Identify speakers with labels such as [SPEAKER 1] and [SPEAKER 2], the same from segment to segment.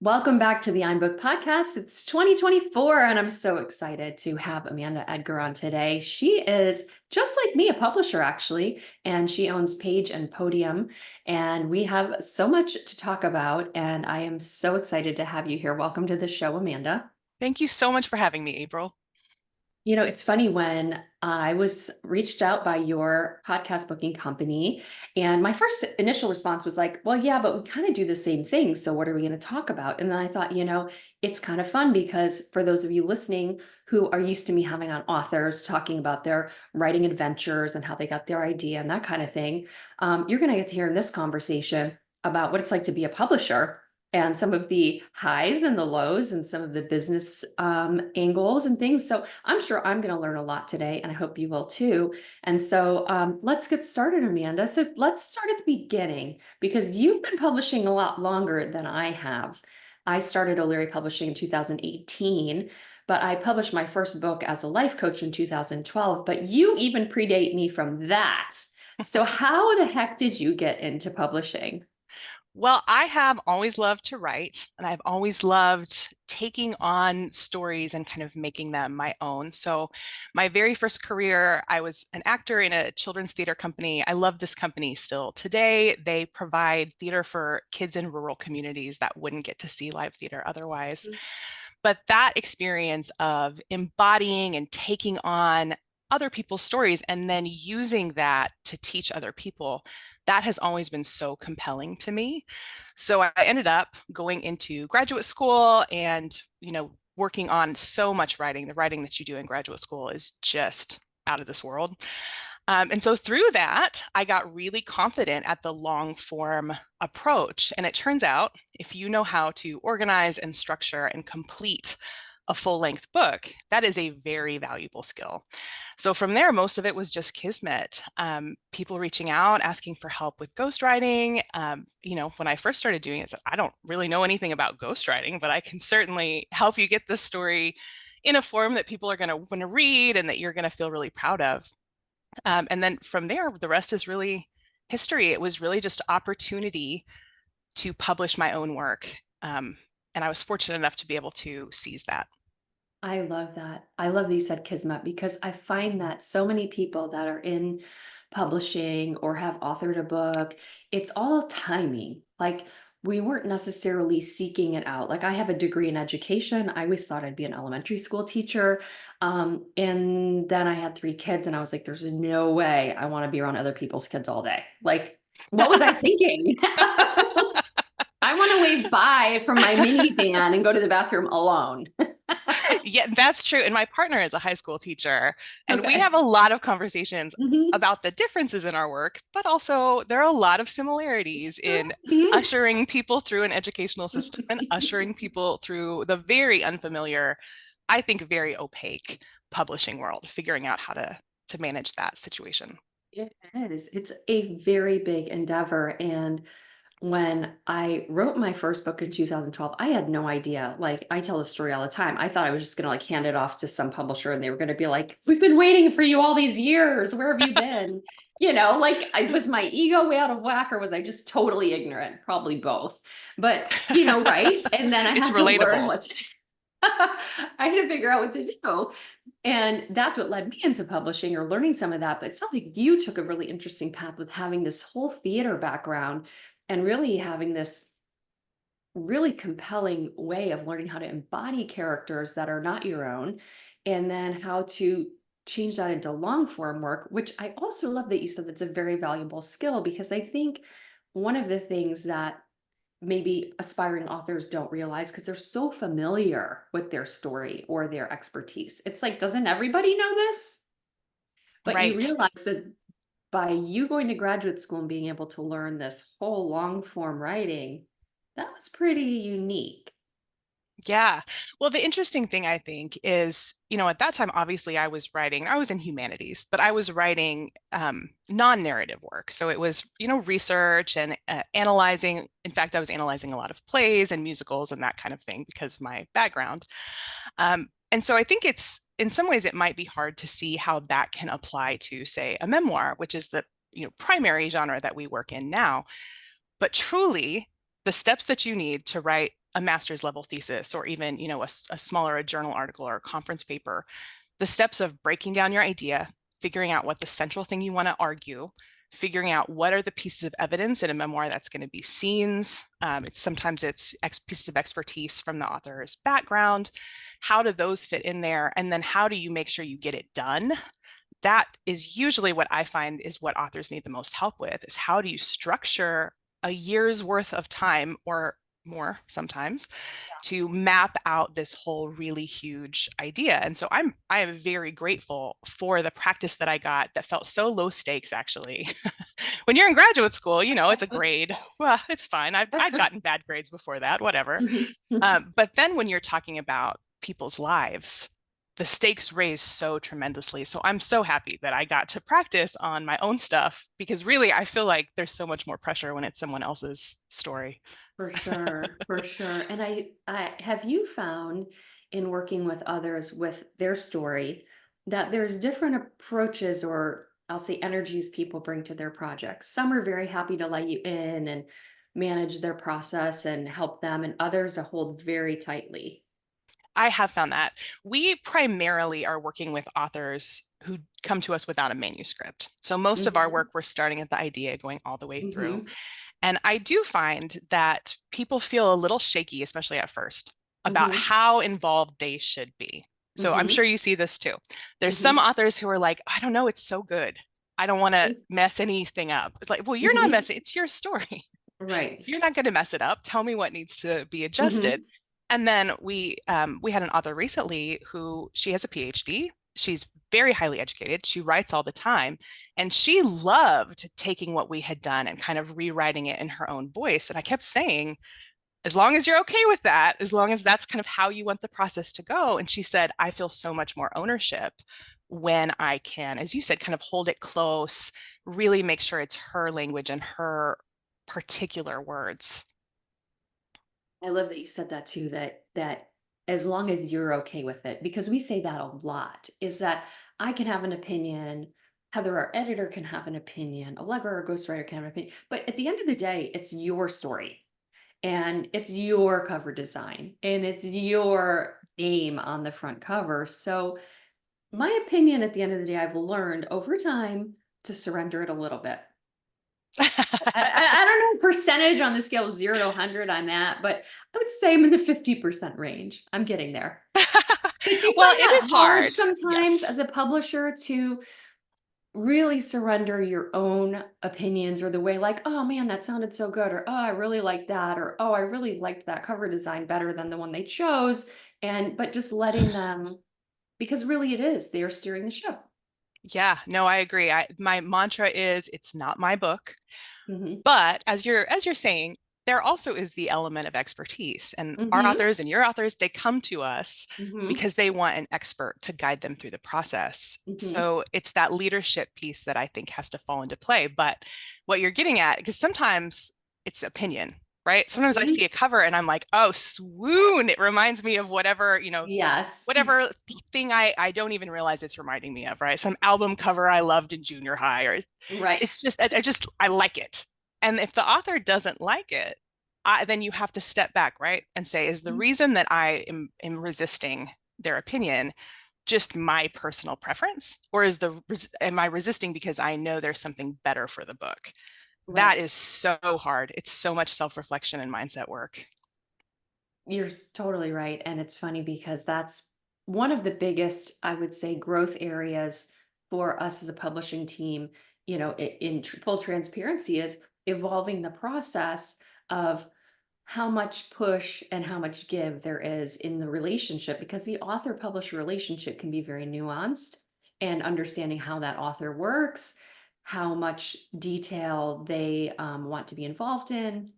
[SPEAKER 1] Welcome back to the Book Podcast. It's 2024, and I'm so excited to have Amanda Edgar on today. She is just like me, a publisher, actually, and she owns Page and Podium. And we have so much to talk about, and I am so excited to have you here. Welcome to the show, Amanda.
[SPEAKER 2] Thank you so much for having me, April.
[SPEAKER 1] You know, it's funny when I was reached out by your podcast booking company, and my first initial response was like, well, yeah, but we kind of do the same thing. So what are we going to talk about? And then I thought, it's kind of fun because for those of you listening who are used to me having on authors talking about their writing adventures and how they got their idea and that kind of thing, you're going to get to hear in this conversation about what it's like to be a publisher and some of the highs and the lows and some of the business angles and things. So I'm sure I'm going to learn a lot today, and I hope you will too. And so let's get started, Amanda. So let's start at the beginning because you've been publishing a lot longer than I have. I started O'Leary Publishing in 2018, but I published my first book as a life coach in 2012. But you even predate me from that. So how the heck did you get into publishing?
[SPEAKER 2] Well, I have always loved to write, and I've always loved taking on stories and kind of making them my own. So, my very first career, I was an actor in a children's theater company. I love this company still today. They provide theater for kids in rural communities that wouldn't get to see live theater otherwise. But that experience of embodying and taking on other people's stories and then using that to teach other people, that has always been so compelling to me. So I ended up going into graduate school and, working on so much writing. The writing that you do in graduate school is just out of this world. And so through that, I got really confident at the long form approach. And it turns out if you know how to organize and structure and complete a full length book, that is a very valuable skill. So from there, most of it was just kismet. People reaching out, asking for help with ghostwriting. When I first started doing it, I don't really know anything about ghostwriting, but I can certainly help you get this story in a form that people are going to want to read and that you're going to feel really proud of. And then from there, the rest is really history. It was really just opportunity to publish my own work. And I was fortunate enough to be able to seize that.
[SPEAKER 1] I love that. I love that you said kismet because I find that so many people that are in publishing or have authored a book, it's all timing. Like we weren't necessarily seeking it out. Like I have a degree in education. I always thought I'd be an elementary school teacher. And then I had three kids and I was like, there's no way I want to be around other people's kids all day. Like, what was I thinking? I want to wave bye from my minivan and go to the bathroom alone.
[SPEAKER 2] Yeah, that's true. And my partner is a high school teacher, and we
[SPEAKER 1] Okay.
[SPEAKER 2] have a lot of conversations
[SPEAKER 1] Mhm.
[SPEAKER 2] about the differences in our work, but also there are a lot of similarities in
[SPEAKER 1] Mhm.
[SPEAKER 2] ushering people through an educational system and ushering people through the very unfamiliar, I think very opaque publishing world, figuring out how to manage that situation.
[SPEAKER 1] It is. It's a very big endeavor. And when I wrote my first book in 2012, I had no idea. Like I tell the story all the time. I thought I was just going to like hand it off to some publisher and they were going to be like, we've been waiting for you all these years. Where have you been? Like was my ego way out of whack or was I just totally ignorant? Probably both. But, right. And then I
[SPEAKER 2] It's
[SPEAKER 1] had to learn
[SPEAKER 2] relatable.
[SPEAKER 1] what to do. I had to figure out what to do. And that's what led me into publishing or learning some of that. But it sounds like you took a really interesting path with having this whole theater background and really having this really compelling way of learning how to embody characters that are not your own and then how to change that into long form work, which I also love that you said that's a very valuable skill because I think one of the things that maybe aspiring authors don't realize because they're so familiar with their story or their expertise. It's like, doesn't everybody know this? But you
[SPEAKER 2] Right.
[SPEAKER 1] realize that by you going to graduate school and being able to learn this whole long form writing, that was pretty unique.
[SPEAKER 2] Yeah. Well, the interesting thing I think is, at that time, obviously I was in humanities, but I was writing non-narrative work. So it was, research and analyzing. In fact, I was analyzing a lot of plays and musicals and that kind of thing because of my background. And so I think in some ways, it might be hard to see how that can apply to, say, a memoir, which is the, primary genre that we work in now. But truly, the steps that you need to write a master's level thesis, or even, a smaller a journal article or a conference paper, the steps of breaking down your idea, figuring out what the central thing you want to argue, figuring out what are the pieces of evidence in a memoir that's going to be scenes. Sometimes it's pieces of expertise from the author's background. How do those fit in there? And then how do you make sure you get it done? That is usually what I find is what authors need the most help with, is how do you structure a year's worth of time or more sometimes to map out this whole really huge idea. And so I am very grateful for the practice that I got that felt so low stakes actually. When you're in graduate school, it's a grade. Well, it's fine. I'd gotten bad grades before that, whatever. But then when you're talking about people's lives, the stakes raise so tremendously. So I'm so happy that I got to practice on my own stuff, because really I feel like there's so much more pressure when it's someone else's story.
[SPEAKER 1] For sure, for sure. And I have you found in working with others with their story that there's different approaches, or I'll say energies, people bring to their projects. Some are very happy to let you in and manage their process and help them, and others hold very tightly.
[SPEAKER 2] I have found that we primarily are working with authors who come to us without a manuscript. So most of our
[SPEAKER 1] Hmm.
[SPEAKER 2] work, we're starting at the idea, going all the way through.
[SPEAKER 1] Hmm.
[SPEAKER 2] And I do find that people feel a little shaky, especially at first, about
[SPEAKER 1] Hmm.
[SPEAKER 2] how involved they should be. So I'm
[SPEAKER 1] Hmm.
[SPEAKER 2] sure you see this too. There's some
[SPEAKER 1] Hmm.
[SPEAKER 2] authors who are like, I don't know, it's so good. I don't want to mess anything up. It's like, well, you're not
[SPEAKER 1] Hmm.
[SPEAKER 2] messing, it's your story.
[SPEAKER 1] Right.
[SPEAKER 2] You're not going to mess it up. Tell me what needs to be adjusted.
[SPEAKER 1] Hmm.
[SPEAKER 2] And then we had an author recently who she has a PhD. She's very highly educated. She writes all the time, and she loved taking what we had done and kind of rewriting it in her own voice. And I kept saying, as long as you're okay with that, as long as that's kind of how you want the process to go. And she said, I feel so much more ownership when I can, as you said, kind of hold it close, really make sure it's her language and her particular words.
[SPEAKER 1] I love that you said that too, that as long as you're okay with it, because we say that a lot, is that I can have an opinion, Heather, our editor, can have an opinion, Allegra, our ghostwriter, can have an opinion. But at the end of the day, it's your story and it's your cover design and it's your name on the front cover. So my opinion at the end of the day, I've learned over time to surrender it a little bit. I don't know percentage on the scale of 0 to 100 on that, but I would say I'm in the 50% range. I'm getting there. But do you
[SPEAKER 2] Well,
[SPEAKER 1] find
[SPEAKER 2] it
[SPEAKER 1] that
[SPEAKER 2] is
[SPEAKER 1] hard
[SPEAKER 2] hard.
[SPEAKER 1] sometimes
[SPEAKER 2] Yes.
[SPEAKER 1] as a publisher to really surrender your own opinions, or the way like, "Oh, man, that sounded so good," or, "Oh, I really like that," or, "Oh, I really liked that cover design better than the one they chose," and but just letting them, because really it is, they're steering the ship.
[SPEAKER 2] Yeah, no, I agree. My mantra is it's not my book.
[SPEAKER 1] Mhm.
[SPEAKER 2] But as you're saying, there also is the element of expertise. And our
[SPEAKER 1] Mhm.
[SPEAKER 2] authors and your authors, they come to us
[SPEAKER 1] Mhm.
[SPEAKER 2] because they want an expert to guide them through the process.
[SPEAKER 1] Mhm.
[SPEAKER 2] So it's that leadership piece that I think has to fall into play. But what you're getting at, because sometimes it's opinion, right? Sometimes I
[SPEAKER 1] Mhm.
[SPEAKER 2] see a cover and I'm like, oh, swoon. It reminds me of whatever,
[SPEAKER 1] Yes.
[SPEAKER 2] whatever thing I don't even realize it's reminding me of, right? Some album cover I loved in junior high, or
[SPEAKER 1] Right.
[SPEAKER 2] it's just I like it. And if the author doesn't like it, then you have to step back, right? And say, is the
[SPEAKER 1] Mhm.
[SPEAKER 2] reason that I am resisting their opinion just my personal preference? Or am I resisting because I know there's something better for the book? That
[SPEAKER 1] Right.
[SPEAKER 2] is so hard. It's so much self-reflection and mindset work.
[SPEAKER 1] You're totally right. And it's funny because that's one of the biggest, I would say, growth areas for us as a publishing team, in full transparency, is evolving the process of how much push and how much give there is in the relationship, because the author publisher relationship can be very nuanced, and understanding how that author works, how much detail they want to be involved in,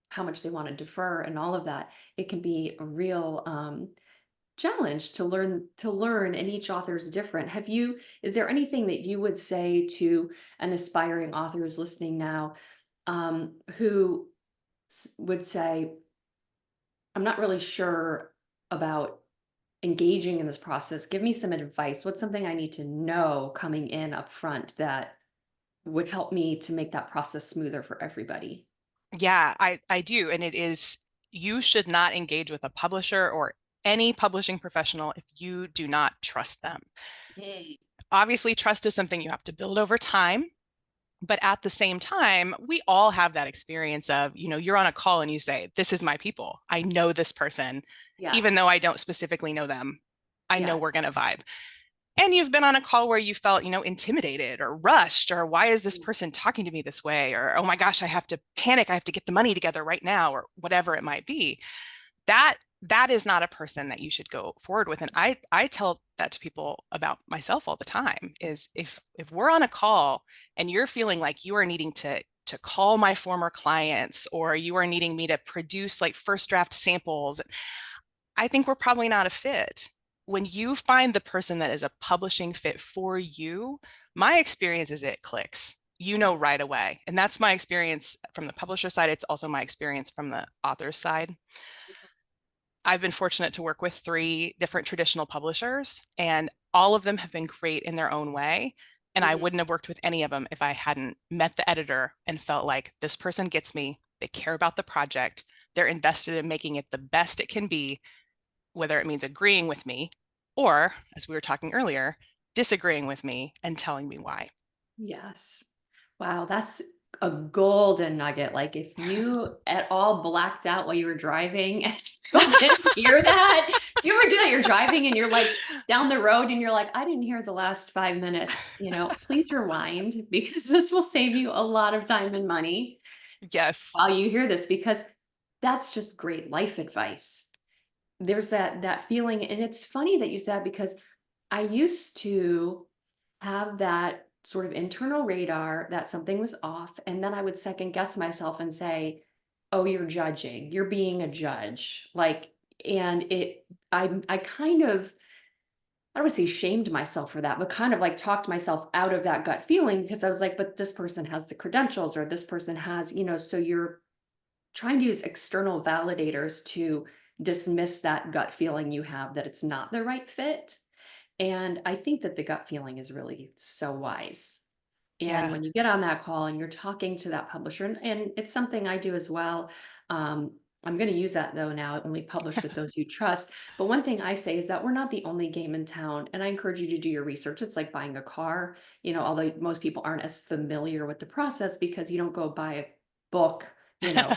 [SPEAKER 1] how much they want to defer, and all of that. It can be a real challenge to learn, and each author is different. Is there anything that you would say to an aspiring author who's listening now, who would say, I'm not really sure about engaging in this process, give me some advice, what's something I need to know coming in up front that would help me to make that process smoother for everybody?
[SPEAKER 2] Yeah, I do. And it is, you should not engage with a publisher or any publishing professional if you do not trust them.
[SPEAKER 1] Mm.
[SPEAKER 2] Obviously, trust is something you have to build over time. But at the same time, we all have that experience of, you're on a call and you say, this is my people. I know this person, even though
[SPEAKER 1] Yes.
[SPEAKER 2] I don't specifically know them. I know we're
[SPEAKER 1] Yes.
[SPEAKER 2] going to vibe. And you've been on a call where you felt, intimidated or rushed, or why is this
[SPEAKER 1] Mm.
[SPEAKER 2] person talking to me this way? Or, oh my gosh, I have to panic. I have to get the money together right now, or whatever it might be. That is not a person that you should go forward with. And I tell that to people about myself all the time is if we're on a call and you're feeling like you are needing to call my former clients, or you are needing me to produce like first draft samples, I think we're probably not a fit. When you find the person that is a publishing fit for you, my experience is it clicks. You know right away. And that's my experience from the publisher side. It's also my experience from the author's side. I've been fortunate to work with 3 different traditional publishers, and all of them have been great in their own way. And I
[SPEAKER 1] Mhm.
[SPEAKER 2] wouldn't have worked with any of them if I hadn't met the editor and felt like this person gets me. They care about the project. They're invested in making it the best it can be, whether it means agreeing with me or, as we were talking earlier, disagreeing with me and telling me why.
[SPEAKER 1] Yes. Wow, that's a golden nugget. Like if you at all blacked out while you were driving and you didn't hear that. Do you ever do that? You're driving and you're like down the road and you're like, I didn't hear the last 5 minutes. Please rewind because this will save you a lot of time and money
[SPEAKER 2] Yes.
[SPEAKER 1] while you hear this, because that's just great life advice. There's that feeling. And it's funny that you said, because I used to have that sort of internal radar that something was off, and then I would second guess myself and say, "Oh, you're judging. You're being a judge." Like, and I kind of, I don't want to say shamed myself for that, but kind of like talked myself out of that gut feeling, because I was like, "But this person has the credentials, or this person has, so you're trying to use external validators to dismiss that gut feeling you have that it's not the right fit." And I think that the gut feeling is really so wise. And
[SPEAKER 2] Yeah.
[SPEAKER 1] when you get on that call and you're talking to that publisher, and it's something I do as well. I'm going to use that though now, only publish with those you trust. But one thing I say is that we're not the only game in town. And I encourage you to do your research. It's like buying a car, although most people aren't as familiar with the process because you don't go buy a book,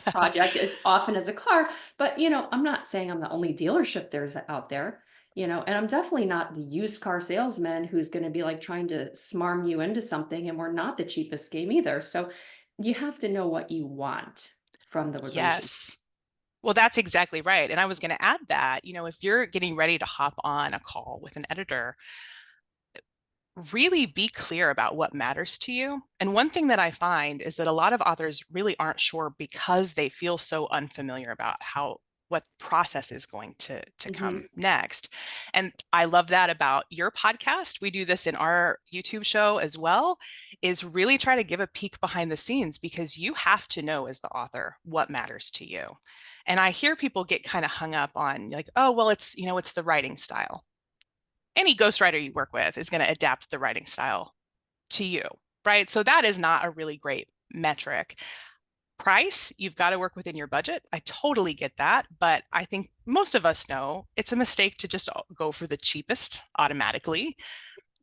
[SPEAKER 1] project as often as a car. But, I'm not saying I'm the only dealership there's out there. And I'm definitely not the used car salesman who's going to be like trying to smarm you into something. And we're not the cheapest game either. So you have to know what you want from the relationship.
[SPEAKER 2] Yes. Well, that's exactly right. And I was going to add that, if you're getting ready to hop on a call with an editor, really be clear about what matters to you. And one thing that I find is that a lot of authors really aren't sure because they feel so unfamiliar about what process is going to come
[SPEAKER 1] Mhm.
[SPEAKER 2] next. And I love that about your podcast. We do this in our YouTube show as well, is really try to give a peek behind the scenes, because you have to know as the author what matters to you. And I hear people get kind of hung up on like, oh, well, it's the writing style. Any ghostwriter you work with is going to adapt the writing style to you, right? So that is not a really great metric. Price, you've got to work within your budget. I totally get that. But I think most of us know it's a mistake to just go for the cheapest automatically.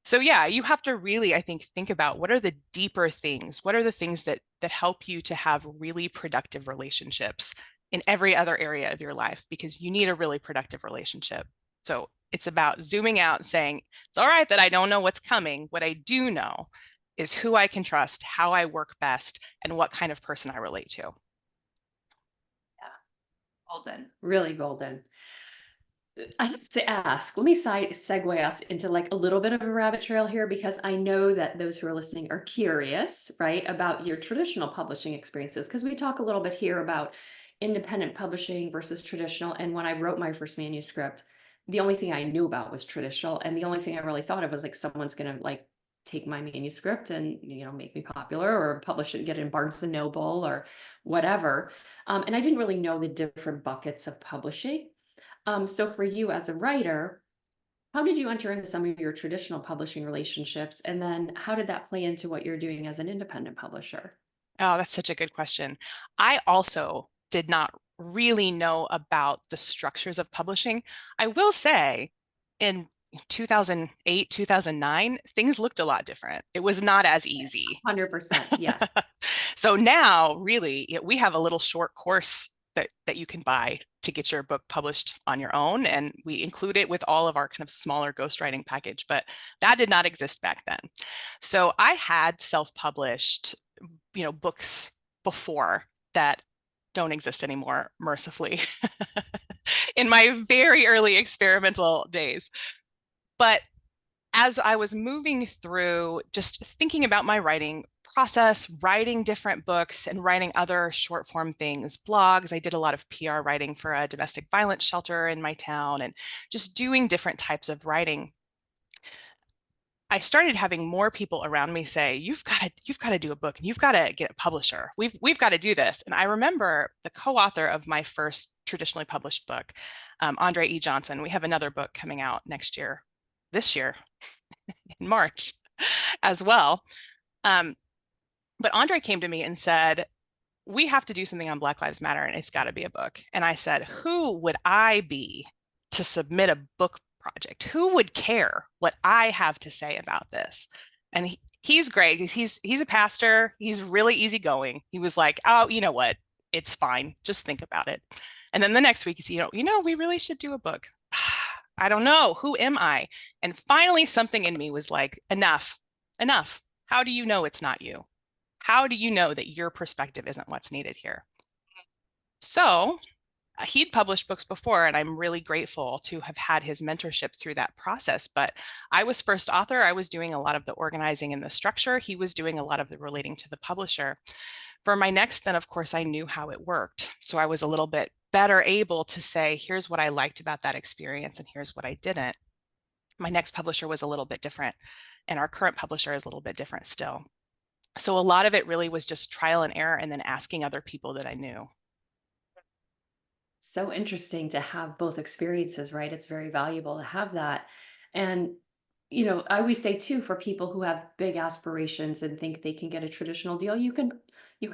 [SPEAKER 2] So yeah, you have to really, I think about what are the deeper things? What are the things that help you to have really productive relationships in every other area of your life? Because you need a really productive relationship. So it's about zooming out and saying, it's all right that I don't know what's coming. What I do know is who I can trust, how I work best, and what kind of person I relate to.
[SPEAKER 1] Yeah, golden, really golden. I have to ask, let me segue us into like a little bit of a rabbit trail here, because I know that those who are listening are curious, right, about your traditional publishing experiences. Because we talk a little bit here about independent publishing versus traditional. And when I wrote my first manuscript, the only thing I knew about was traditional. And the only thing I really thought of was like someone's going to like take my manuscript and, make me popular or publish it and get it in Barnes and Noble or whatever. And I didn't really know the different buckets of publishing. So for you as a writer, how did you enter into some of your traditional publishing relationships? And then how did that play into what you're doing as an independent publisher?
[SPEAKER 2] Oh, that's such a good question. I also did not really know about the structures of publishing. I will say in 2008, 2009, things looked a lot different. It was not as easy.
[SPEAKER 1] 100%. Yes.
[SPEAKER 2] So now, really, we have a little short course that you can buy to get your book published on your own, and we include it with all of our kind of smaller ghostwriting package, but that did not exist back then. So I had self-published, books before that don't exist anymore, mercifully, in my very early experimental days. But as I was moving through just thinking about my writing process, writing different books and writing other short form things, blogs, I did a lot of PR writing for a domestic violence shelter in my town and just doing different types of writing. I started having more people around me say, you've got to do a book and you've got to get a publisher. We've got to do this. And I remember the co-author of my first traditionally published book, Andre E. Johnson. We have another book coming out this year in March as well. But Andre came to me and said, we have to do something on Black Lives Matter and it's got to be a book. And I said, who would I be to submit a book project? Who would care what I have to say about this? And he's great. He's a pastor. He's really easygoing. He was like, oh, you know what? It's fine. Just think about it. And then the next week, he's, we really should do a book. I don't know. Who am I? And finally, something in me was like, enough. How do you know it's not you? How do you know that your perspective isn't what's needed here? So he'd published books before, and I'm really grateful to have had his mentorship through that process. But I was first author. I was doing a lot of the organizing and the structure. He was doing a lot of the relating to the publisher. For my next, then, of course, I knew how it worked. So I was a little bit better able to say, here's what I liked about that experience, and here's what I didn't. My next publisher was a little bit different, and our current publisher is a little bit different still. So a lot of it really was just trial and error and then asking other people that I knew.
[SPEAKER 1] So interesting to have both experiences, right? It's very valuable to have that. And, I always say too, for people who have big aspirations and think they can get a traditional deal, you can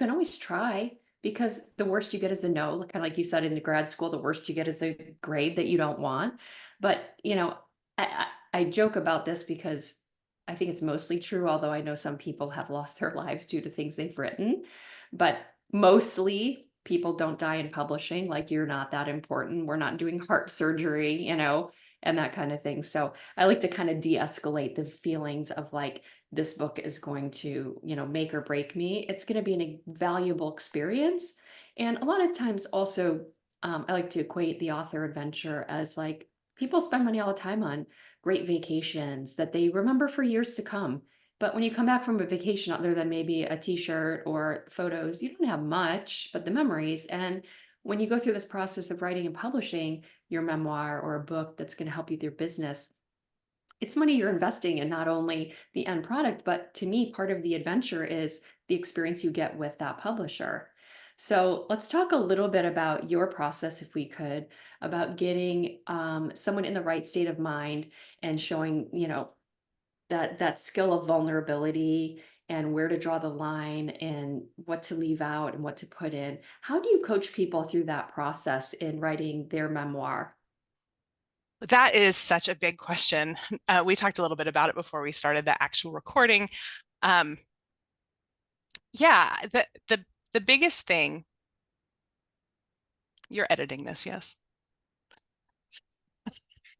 [SPEAKER 1] always try, because the worst you get is a no. Kind of like you said in grad school, the worst you get is a grade that you don't want. But, I joke about this because I think it's mostly true, although I know some people have lost their lives due to things they've written. But mostly people don't die in publishing. Like, you're not that important. We're not doing heart surgery, and that kind of thing. So I like to kind of de-escalate the feelings of like, this book is going to, make or break me. It's going to be a valuable experience. And a lot of times also, I like to equate the author adventure as like, people spend money all the time on great vacations that they remember for years to come. But when you come back from a vacation, other than maybe a t-shirt or photos, you don't have much but the memories. And when you go through this process of writing and publishing your memoir or a book that's going to help you with your business, it's money you're investing in not only the end product, but to me, part of the adventure is the experience you get with that publisher. So let's talk a little bit about your process, if we could, about getting someone in the right state of mind and showing, that skill of vulnerability and where to draw the line and what to leave out and what to put in. How do you coach people through that process in writing their memoir?
[SPEAKER 2] That is such a big question. We talked a little bit about it before we started the actual recording. Um, yeah, the biggest thing, you're editing this, yes?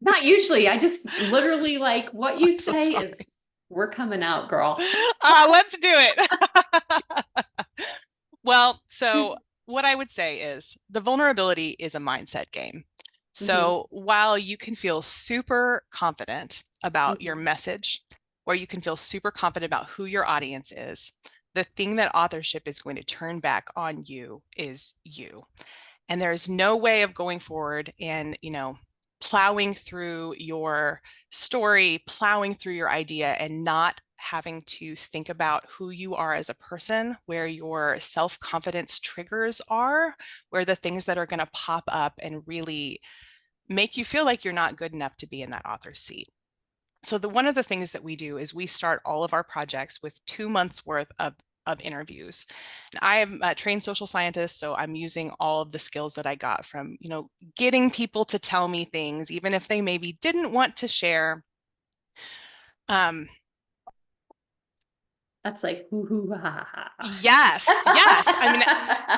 [SPEAKER 1] Not usually. I just literally, like, what you
[SPEAKER 2] I'm so
[SPEAKER 1] say
[SPEAKER 2] sorry.
[SPEAKER 1] is, we're coming out, girl.
[SPEAKER 2] Let's do it. Well, so what I would say is the vulnerability is a mindset game.
[SPEAKER 1] Hmm.
[SPEAKER 2] So while you can feel super confident about your
[SPEAKER 1] Hmm.
[SPEAKER 2] message, or you can feel super confident about who your audience is, the thing that authorship is going to turn back on you is you. And there's no way of going forward and, plowing through your story, plowing through your idea, and not having to think about who you are as a person, where your self-confidence triggers are, where the things that are going to pop up and really make you feel like you're not good enough to be in that author's seat. So one of the things that we do is we start all of our projects with 2 months worth of of interviews. And I am a trained social scientist, so I'm using all of the skills that I got from, getting people to tell me things, even if they maybe didn't want to share. Um,
[SPEAKER 1] That's like, hoo hoo ha ha
[SPEAKER 2] yes, yes. I mean,
[SPEAKER 1] ha.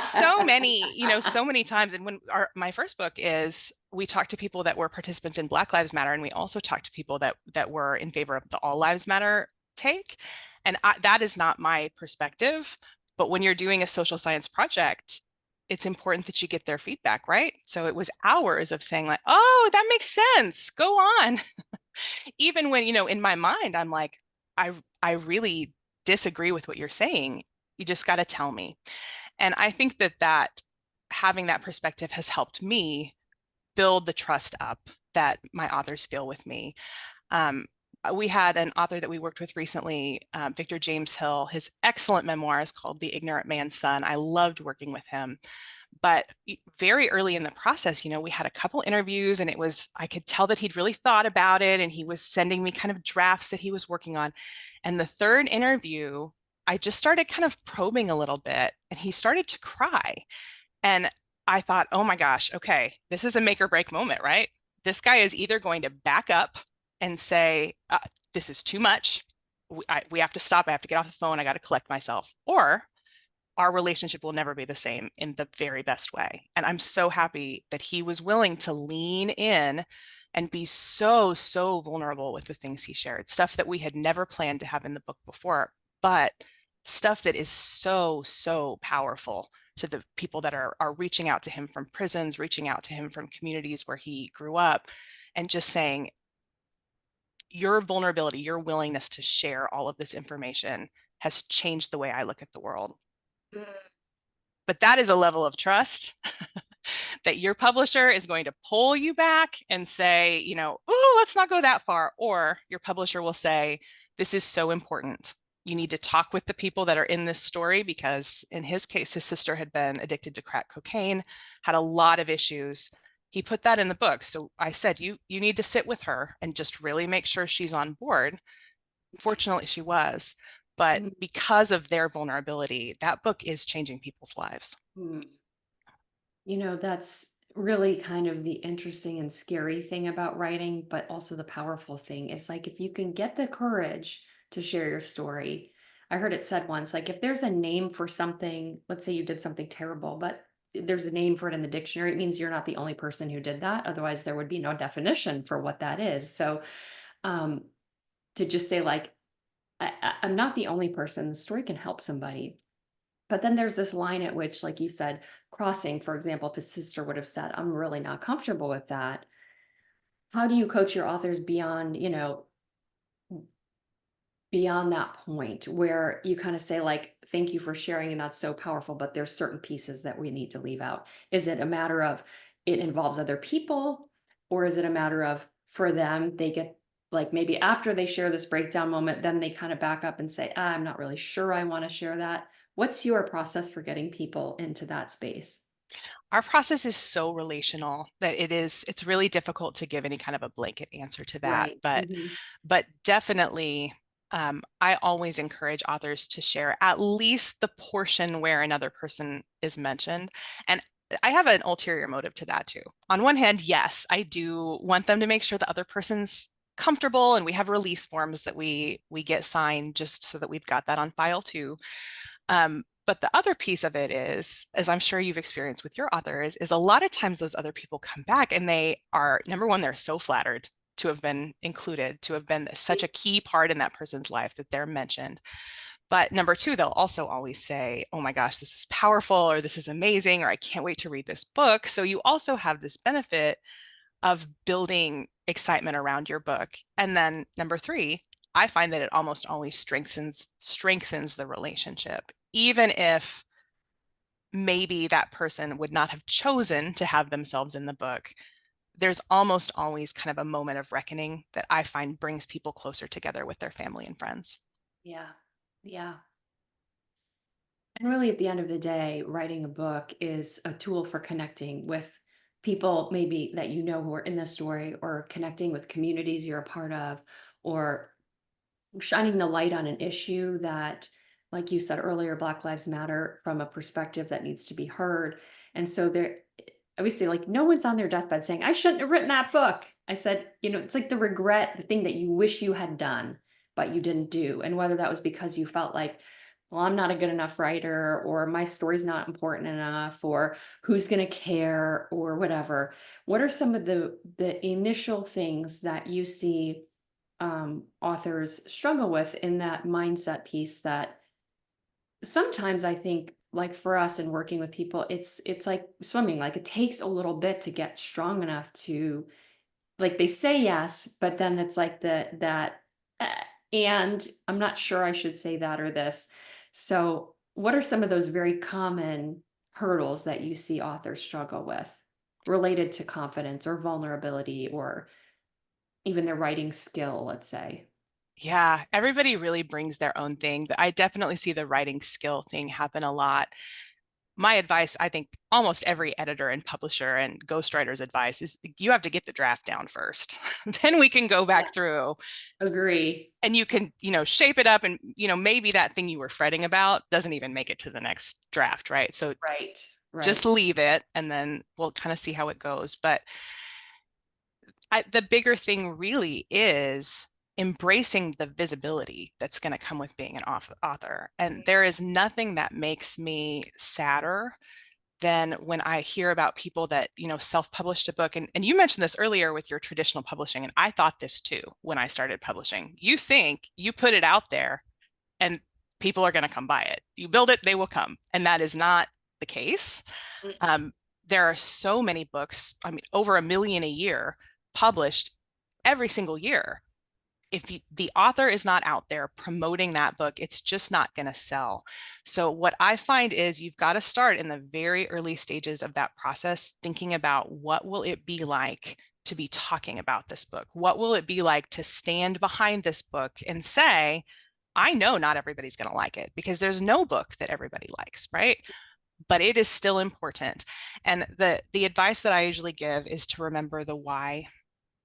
[SPEAKER 2] so many times. And when my first book is, we talked to people that were participants in Black Lives Matter, and we also talked to people that were in favor of the All Lives Matter take. And that is not my perspective. But when you're doing a social science project, it's important that you get their feedback, right? So it was hours of saying like, oh, that makes sense. Go on. Even when, in my mind, I'm like, I really disagree with what you're saying. You just got to tell me. And I think that having that perspective has helped me build the trust up that my authors feel with me. Um, we had an author that we worked with recently, Victor James Hill. His excellent memoir is called The Ignorant Man's Son. I loved working with him. But very early in the process, we had a couple interviews, and I could tell that he'd really thought about it, and he was sending me kind of drafts that he was working on. And the third interview, I just started kind of probing a little bit, and he started to cry. And I thought, oh my gosh, okay, this is a make or break moment, right? This guy is either going to back up and say, this is too much. We have to stop. I have to get off the phone. I got to collect myself. Or our relationship will never be the same in the very best way. And I'm so happy that he was willing to lean in and be so, so vulnerable with the things he shared, stuff that we had never planned to have in the book before, but stuff that is so, so powerful to the people that are reaching out to him from prisons, reaching out to him from communities where he grew up, and just saying, your vulnerability, your willingness to share all of this information has changed the way I look at the world. But that is a level of trust that your publisher is going to pull you back and say, oh, let's not go that far. Or your publisher will say, this is so important. You need to talk with the people that are in this story, because in his case, his sister had been addicted to crack cocaine, had a lot of issues. He put that in the book. So I said, you need to sit with her and just really make sure she's on board. Fortunately, she was. But because of their vulnerability, that book is changing people's lives.
[SPEAKER 1] That's really kind of the interesting and scary thing about writing, but also the powerful thing. It's like if you can get the courage to share your story. I heard it said once, like if there's a name for something, let's say you did something terrible, but there's a name for it in the dictionary, it means you're not the only person who did that. Otherwise, there would be no definition for what that is. So um, to just say, like, I'm not the only person, the story can help somebody. But then there's this line at which, like you said, crossing, for example, if his sister would have said, I'm really not comfortable with that. How do you coach your authors beyond, beyond that point where you kind of say, like, thank you for sharing, and that's so powerful, but there's certain pieces that we need to leave out? Is it a matter of it involves other people, or is it a matter of for them, they get like maybe after they share this breakdown moment, then they kind of back up and say, I'm not really sure I want to share that. What's your process for getting people into that space?
[SPEAKER 2] Our process is so relational that it's really difficult to give any kind of a blanket answer to that.
[SPEAKER 1] Right.
[SPEAKER 2] But definitely, I always encourage authors to share at least the portion where another person is mentioned. And I have an ulterior motive to that too. On one hand, yes, I do want them to make sure the other person's comfortable, and we have release forms that we get signed just so that we've got that on file too. But the other piece of it is, as I'm sure you've experienced with your authors, is a lot of times those other people come back and they are, number one, they're so flattered to have been included, to have been such a key part in that person's life that they're mentioned. But number two, they'll also always say, oh my gosh, this is powerful, or this is amazing, or I can't wait to read this book. So you also have this benefit of building excitement around your book. And then number three, I find that it almost always strengthens the relationship, even if maybe that person would not have chosen to have themselves in the book. There's almost always kind of a moment of reckoning that I find brings people closer together with their family and friends.
[SPEAKER 1] Yeah. Yeah. And really, at the end of the day, writing a book is a tool for connecting with people, maybe that you know who are in the story, or connecting with communities you're a part of, or shining the light on an issue that like you said earlier, Black Lives Matter from a perspective that needs to be heard. And so there, I always say, like, no one's on their deathbed saying, I shouldn't have written that book. I said, it's like the regret, the thing that you wish you had done, but you didn't do. And whether that was because you felt like, well, I'm not a good enough writer, or my story's not important enough, or who's going to care, or whatever. What are some of the initial things that you see authors struggle with in that mindset piece that sometimes I think, like for us and working with people, it's like swimming, like it takes a little bit to get strong enough to, like, they say yes, but then it's like uh, and I'm not sure I should say that or this. So what are some of those very common hurdles that you see authors struggle with related to confidence or vulnerability or even their writing skill, let's say?
[SPEAKER 2] Yeah, everybody really brings their own thing. I definitely see the writing skill thing happen a lot. My advice, I think almost every editor and publisher and ghostwriter's advice is you have to get the draft down first. Then we can go
[SPEAKER 1] Yeah,
[SPEAKER 2] back through
[SPEAKER 1] agree.
[SPEAKER 2] and you can, shape it up and, maybe that thing you were fretting about doesn't even make it to the next draft, right? So
[SPEAKER 1] Right,
[SPEAKER 2] just
[SPEAKER 1] right.
[SPEAKER 2] leave it and then we'll kind of see how it goes. But the bigger thing really is embracing the visibility that's going to come with being an author. And there is nothing that makes me sadder than when I hear about people that, self-published a book. And you mentioned this earlier with your traditional publishing. And I thought this too when I started publishing. You think you put it out there and people are going to come buy it. You build it, they will come. And that is not the case.
[SPEAKER 1] Mm.
[SPEAKER 2] Um, there are so many books, I mean, over 1 million a year published every single year. If the author is not out there promoting that book, it's just not going to sell. So what I find is you've got to start in the very early stages of that process, thinking about what will it be like to be talking about this book? What will it be like to stand behind this book and say, I know not everybody's going to like it because there's no book that everybody likes, right? But it is still important. And the advice that I usually give is to remember the why.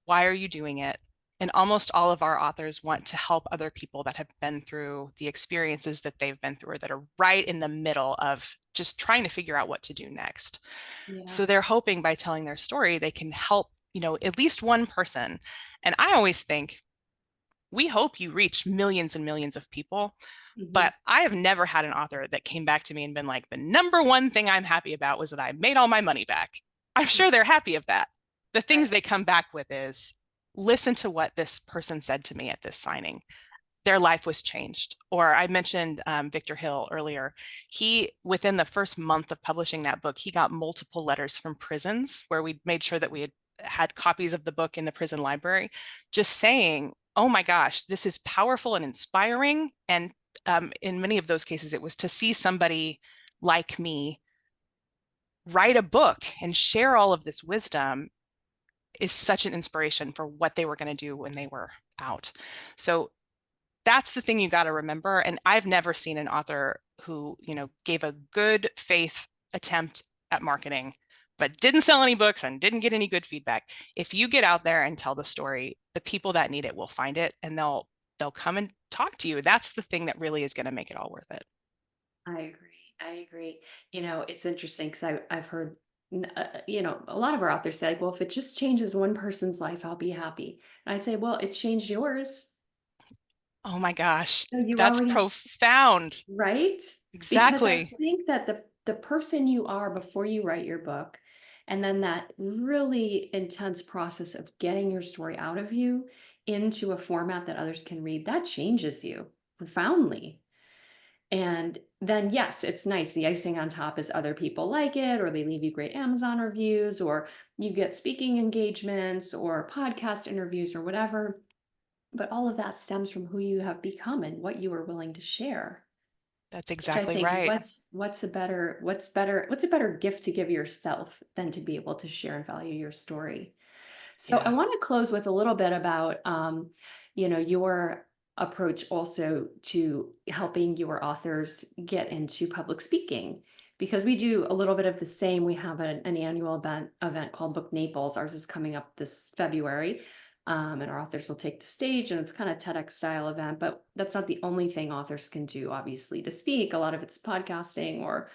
[SPEAKER 2] Why are you doing it? And almost all of our authors want to help other people that have been through the experiences that they've been through or that are right in the middle of just trying to figure out what to do next.
[SPEAKER 1] Yeah.
[SPEAKER 2] So they're hoping by telling their story, they can help, at least one person. And I always think we hope you reach millions and millions of people.
[SPEAKER 1] Mhm.
[SPEAKER 2] But I have never had an author that came back to me and been like, the number one thing I'm happy about was that I made all my money back. I'm sure they're happy of that. The things
[SPEAKER 1] Right.
[SPEAKER 2] they come back with is listen to what this person said to me at this signing. Their life was changed. Or I mentioned Victor Hill earlier. He, within the first month of publishing that book, he got multiple letters from prisons where we made sure that we had copies of the book in the prison library, just saying, oh my gosh, this is powerful and inspiring. And in many of those cases, it was to see somebody like me write a book and share all of this wisdom is such an inspiration for what they were going to do when they were out. So that's the thing you got to remember. And I've never seen an author who, gave a good faith attempt at marketing, but didn't sell any books and didn't get any good feedback. If you get out there and tell the story, the people that need it will find it and they'll come and talk to you. That's the thing that really is going to make it all worth it.
[SPEAKER 1] I agree. I agree. It's interesting because I've heard, a lot of our authors say, like, well, if it just changes one person's life, I'll be happy. And I say, well, it changed yours.
[SPEAKER 2] Oh my gosh,
[SPEAKER 1] So you
[SPEAKER 2] that's
[SPEAKER 1] already,
[SPEAKER 2] profound.
[SPEAKER 1] right? Because I
[SPEAKER 2] Exactly.
[SPEAKER 1] think that the person you are before you write your book, and then that really intense process of getting your story out of you into a format that others can read, that changes you profoundly. And then, yes, it's nice. The icing on top is other people like it, or they leave you great Amazon reviews, or you get speaking engagements or podcast interviews or whatever. But all of that stems from who you have become and what you are willing to share.
[SPEAKER 2] That's
[SPEAKER 1] Which I
[SPEAKER 2] exactly
[SPEAKER 1] think
[SPEAKER 2] right.
[SPEAKER 1] what's a better gift to give yourself than to be able to share and value your story. So I
[SPEAKER 2] Yeah.
[SPEAKER 1] want to close with a little bit about, your approach also to helping your authors get into public speaking, because we do a little bit of the same. We have an annual event called Book Naples. Ours is coming up this February. And our authors will take the stage, and it's kind of TEDx style event, but that's not the only thing authors can do, obviously, to speak. A lot of it's podcasting or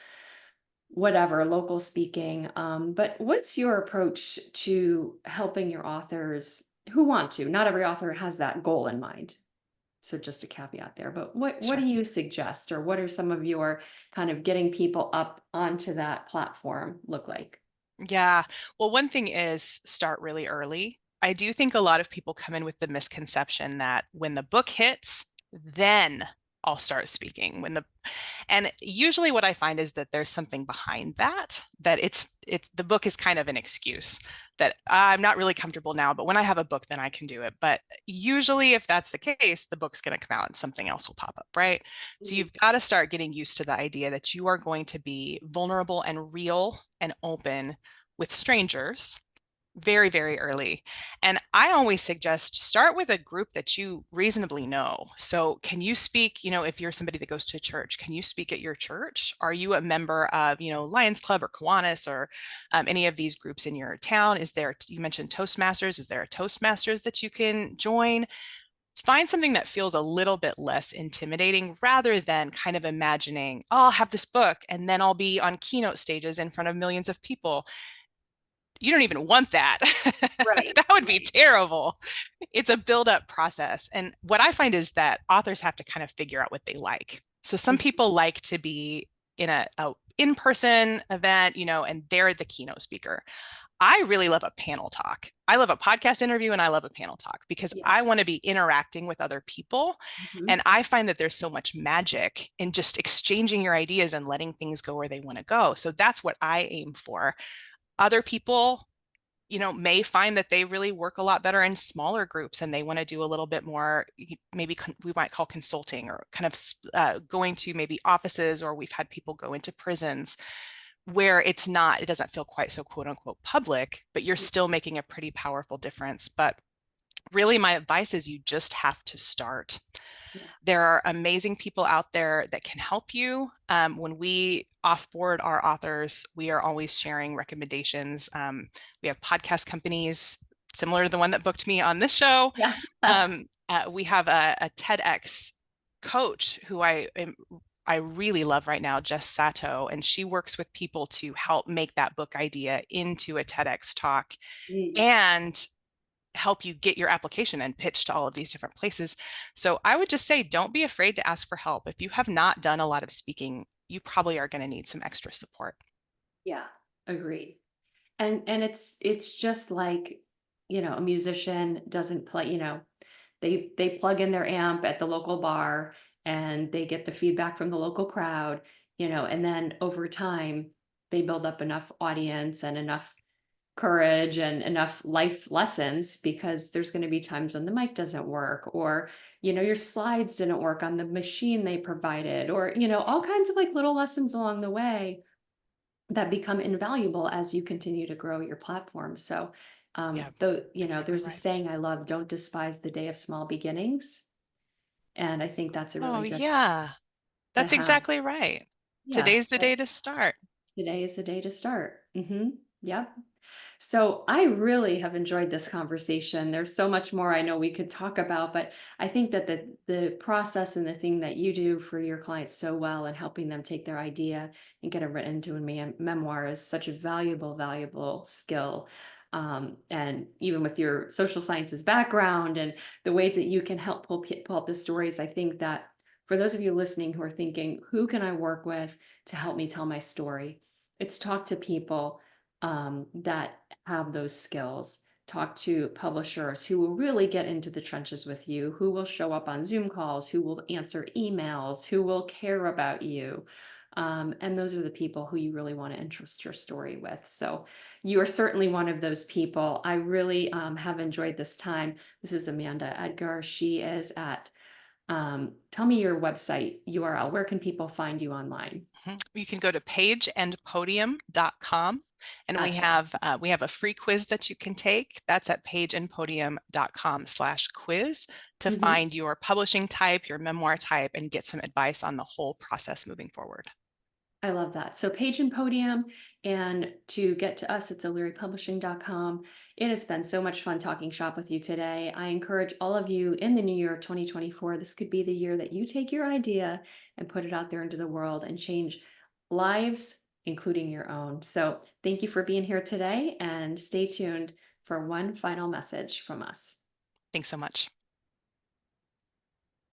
[SPEAKER 1] whatever, local speaking. But what's your approach to helping your authors who want to? Not every author has that goal in mind. So just a caveat there. But what do
[SPEAKER 2] Sure.
[SPEAKER 1] you suggest, or what are some of your kind of getting people up onto that platform look like?
[SPEAKER 2] Yeah. Well, one thing is start really early. I do think a lot of people come in with the misconception that when the book hits, then I'll start speaking. And usually what I find is that there's something behind that, that it's the book is kind of an excuse that I'm not really comfortable now, but when I have a book, then I can do it. But usually if that's the case, the book's going to come out and something else will pop up, right? So
[SPEAKER 1] Mhm.
[SPEAKER 2] you've got to start getting used to the idea that you are going to be vulnerable and real and open with strangers very, very early. And I always suggest start with a group that you reasonably know. So, can you speak, if you're somebody that goes to church, can you speak at your church? Are you a member of, Lions Club or Kiwanis or any of these groups in your town? You mentioned Toastmasters. Is there a Toastmasters that you can join? Find something that feels a little bit less intimidating rather than kind of imagining, oh, I'll have this book and then I'll be on keynote stages in front of millions of people. You don't even want that.
[SPEAKER 1] Right,
[SPEAKER 2] That would be
[SPEAKER 1] right.
[SPEAKER 2] terrible. It's a build up process. And what I find is that authors have to kind of figure out what they like. So some
[SPEAKER 1] Mhm.
[SPEAKER 2] people like to be in a in-person event, and they're the keynote speaker. I really love a panel talk. I love a podcast interview and I love a panel talk because
[SPEAKER 1] Yeah.
[SPEAKER 2] I want to be interacting with other people.
[SPEAKER 1] Mhm.
[SPEAKER 2] And I find that there's so much magic in just exchanging your ideas and letting things go where they want to go. So that's what I aim for. Other people, may find that they really work a lot better in smaller groups and they want to do a little bit more, maybe we might call consulting or kind of going to maybe offices, or we've had people go into prisons where it doesn't feel quite so quote unquote public, but you're still making a pretty powerful difference. But really, my advice is you just have to start.
[SPEAKER 1] Yeah.
[SPEAKER 2] There are amazing people out there that can help you. When we offboard our authors, we are always sharing recommendations. We have podcast companies similar to the one that booked me on this show.
[SPEAKER 1] Yeah.
[SPEAKER 2] We have a TEDx coach who I really love right now, Jess Sato, and she works with people to help make that book idea into a TEDx talk
[SPEAKER 1] Mm.
[SPEAKER 2] and help you get your application and pitch to all of these different places. So I would just say, don't be afraid to ask for help. If you have not done a lot of speaking, you probably are going to need some extra support.
[SPEAKER 1] Yeah. Agreed. And it's just like, a musician doesn't play, they plug in their amp at the local bar and they get the feedback from the local crowd, and then over time they build up enough audience and enough courage and enough life lessons, because there's going to be times when the mic doesn't work, or your slides didn't work on the machine they provided, or all kinds of like little lessons along the way that become invaluable as you continue to grow your platform. So,
[SPEAKER 2] Yeah,
[SPEAKER 1] though,
[SPEAKER 2] that's exactly
[SPEAKER 1] there's a
[SPEAKER 2] right.
[SPEAKER 1] saying I love: don't despise the day of small beginnings. And I think that's a
[SPEAKER 2] Oh,
[SPEAKER 1] really good
[SPEAKER 2] yeah,
[SPEAKER 1] to
[SPEAKER 2] that's
[SPEAKER 1] have.
[SPEAKER 2] exactly right.
[SPEAKER 1] Yeah.
[SPEAKER 2] Today's the day to start.
[SPEAKER 1] Today is the day to start. Yep. So I really have enjoyed this conversation. There's so much more I know we could talk about, but I think that the process and the thing that you do for your clients so well and helping them take their idea and get it written into a memoir is such a valuable, valuable skill. And even with your social sciences background and the ways that you can help pull up the stories, I think that for those of you listening who are thinking, who can I work with to help me tell my story? It's talk to people that have those skills. Talk to publishers who will really get into the trenches with you, who will show up on Zoom calls, who will answer emails, who will care about you. And those are the people who you really want to entrust your story with. So you are certainly one of those people. I really have enjoyed this time. This is Amanda Edgar. She is at, tell me your website URL. Where can people find you online?
[SPEAKER 2] You can go to pageandpodium.com, and we
[SPEAKER 1] Gotcha.
[SPEAKER 2] have uh, we have a free quiz that you can take. That's at pageandpodium.com/quiz to
[SPEAKER 1] Mhm.
[SPEAKER 2] find your publishing type, your memoir type, and get some advice on the whole process moving forward.
[SPEAKER 1] I love that. So Page and Podium, and to get to us, it's o'learypublishing.com. It has been so much fun talking shop with you today. I encourage all of you in the new year of 2024, this could be the year that you take your idea and put it out there into the world and change lives, including your own. So thank you for being here today, and stay tuned for one final message from us.
[SPEAKER 2] Thanks so much.